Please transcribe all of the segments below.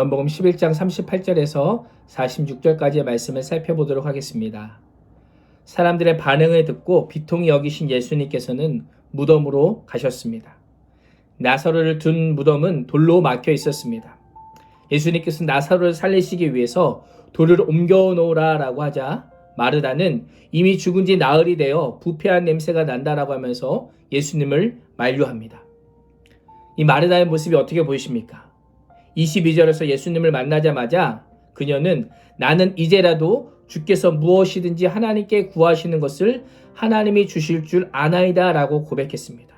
요한복음 11장 38절에서 46절까지의 말씀을 살펴보도록 하겠습니다. 사람들의 반응을 듣고 비통히 여기신 예수님께서는 무덤으로 가셨습니다. 나사로를 둔 무덤은 돌로 막혀 있었습니다. 예수님께서 나사로를 살리시기 위해서 돌을 옮겨 놓으라라고 하자 마르다는 이미 죽은 지 나흘이 되어 부패한 냄새가 난다라고 하면서 예수님을 만류합니다. 이 마르다의 모습이 어떻게 보이십니까? 22절에서 예수님을 만나자마자 그녀는 나는 이제라도 주께서 무엇이든지 하나님께 구하시는 것을 하나님이 주실 줄 아나이다 라고 고백했습니다.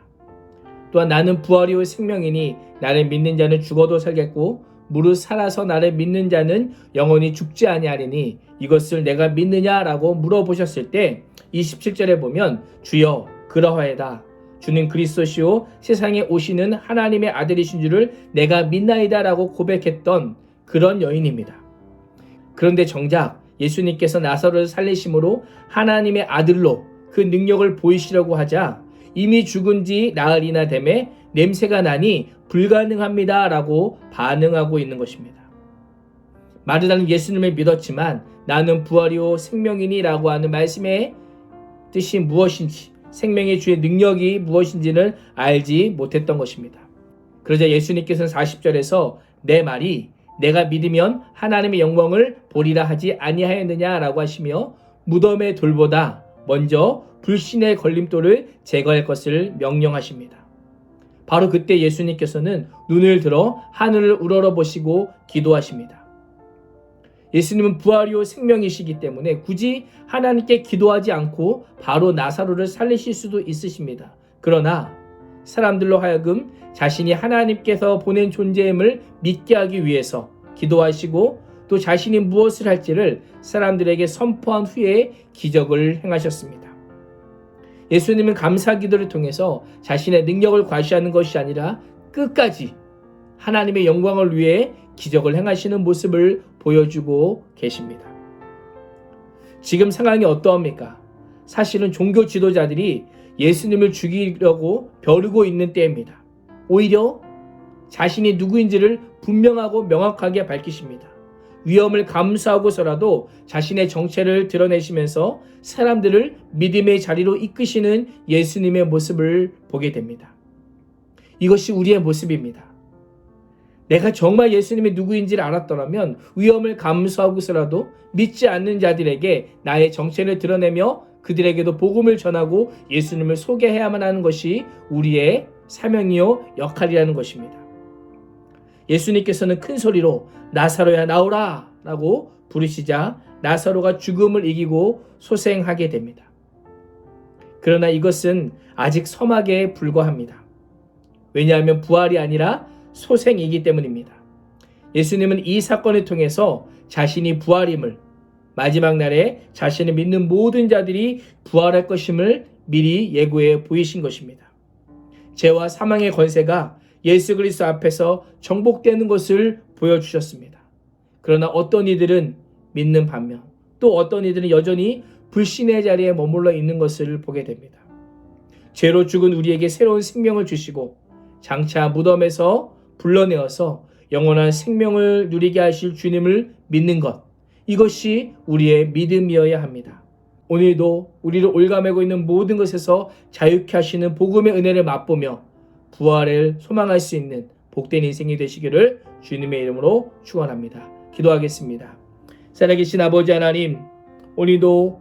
또한 나는 부활이요 생명이니 나를 믿는 자는 죽어도 살겠고 무릇 살아서 나를 믿는 자는 영원히 죽지 아니하리니 이것을 내가 믿느냐라고 물어보셨을 때 27절에 보면 주여 그러하이다. 주는 그리스도시요 세상에 오시는 하나님의 아들이신 줄을 내가 믿나이다 라고 고백했던 그런 여인입니다. 그런데 정작 예수님께서 나사로를 살리심으로 하나님의 아들로 그 능력을 보이시려고 하자 이미 죽은 지 나흘이나 되매 냄새가 나니 불가능합니다 라고 반응하고 있는 것입니다. 마르다는 예수님을 믿었지만 나는 부활이요 생명이니 라고 하는 말씀의 뜻이 무엇인지 생명의 주의 능력이 무엇인지는 알지 못했던 것입니다. 그러자 예수님께서는 40절에서 내 말이 내가 믿으면 하나님의 영광을 보리라 하지 아니하였느냐라고 하시며 무덤의 돌보다 먼저 불신의 걸림돌을 제거할 것을 명령하십니다. 바로 그때 예수님께서는 눈을 들어 하늘을 우러러보시고 기도하십니다. 예수님은 부활이요 생명이시기 때문에 굳이 하나님께 기도하지 않고 바로 나사로를 살리실 수도 있으십니다. 그러나 사람들로 하여금 자신이 하나님께서 보낸 존재임을 믿게 하기 위해서 기도하시고 또 자신이 무엇을 할지를 사람들에게 선포한 후에 기적을 행하셨습니다. 예수님은 감사 기도를 통해서 자신의 능력을 과시하는 것이 아니라 끝까지 하나님의 영광을 위해 기적을 행하시는 모습을 보여주고 계십니다. 지금 상황이 어떠합니까? 사실은 종교 지도자들이 예수님을 죽이려고 벼르고 있는 때입니다. 오히려 자신이 누구인지를 분명하고 명확하게 밝히십니다. 위험을 감수하고서라도 자신의 정체를 드러내시면서 사람들을 믿음의 자리로 이끄시는 예수님의 모습을 보게 됩니다. 이것이 우리의 모습입니다. 내가 정말 예수님이 누구인지를 알았더라면 위험을 감수하고서라도 믿지 않는 자들에게 나의 정체를 드러내며 그들에게도 복음을 전하고 예수님을 소개해야만 하는 것이 우리의 사명이요 역할이라는 것입니다. 예수님께서는 큰 소리로 나사로야 나오라 라고 부르시자 나사로가 죽음을 이기고 소생하게 됩니다. 그러나 이것은 아직 서막에 불과합니다. 왜냐하면 부활이 아니라 소생이기 때문입니다. 예수님은 이 사건을 통해서 자신이 부활임을, 마지막 날에 자신을 믿는 모든 자들이 부활할 것임을 미리 예고해 보이신 것입니다. 죄와 사망의 권세가 예수 그리스도 앞에서 정복되는 것을 보여주셨습니다. 그러나 어떤 이들은 믿는 반면 또 어떤 이들은 여전히 불신의 자리에 머물러 있는 것을 보게 됩니다. 죄로 죽은 우리에게 새로운 생명을 주시고 장차 무덤에서 불러내어서 영원한 생명을 누리게 하실 주님을 믿는 것, 이것이 우리의 믿음이어야 합니다. 오늘도 우리를 올가매고 있는 모든 것에서 자유케 하시는 복음의 은혜를 맛보며 부활을 소망할 수 있는 복된 인생이 되시기를 주님의 이름으로 축원합니다. 기도하겠습니다. 살아계신 아버지 하나님, 오늘도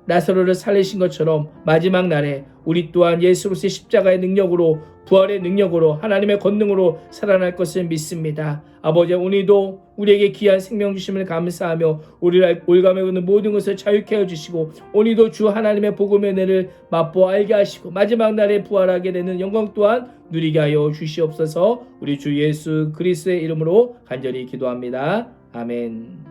나사로를 살리신 것처럼 마지막 날에 우리 또한 예수 그리스도의 십자가의 능력으로 부활의 능력으로 하나님의 권능으로 살아날 것을 믿습니다. 아버지, 오늘도 우리에게 귀한 생명 주심을 감사하며 우리를 올가매고 있는 모든 것을 자유케 해주시고 오늘도 주 하나님의 복음의 은혜를 맛보 알게 하시고 마지막 날에 부활하게 되는 영광 또한 누리게 하여 주시옵소서. 우리 주 예수 그리스도의 이름으로 간절히 기도합니다. 아멘.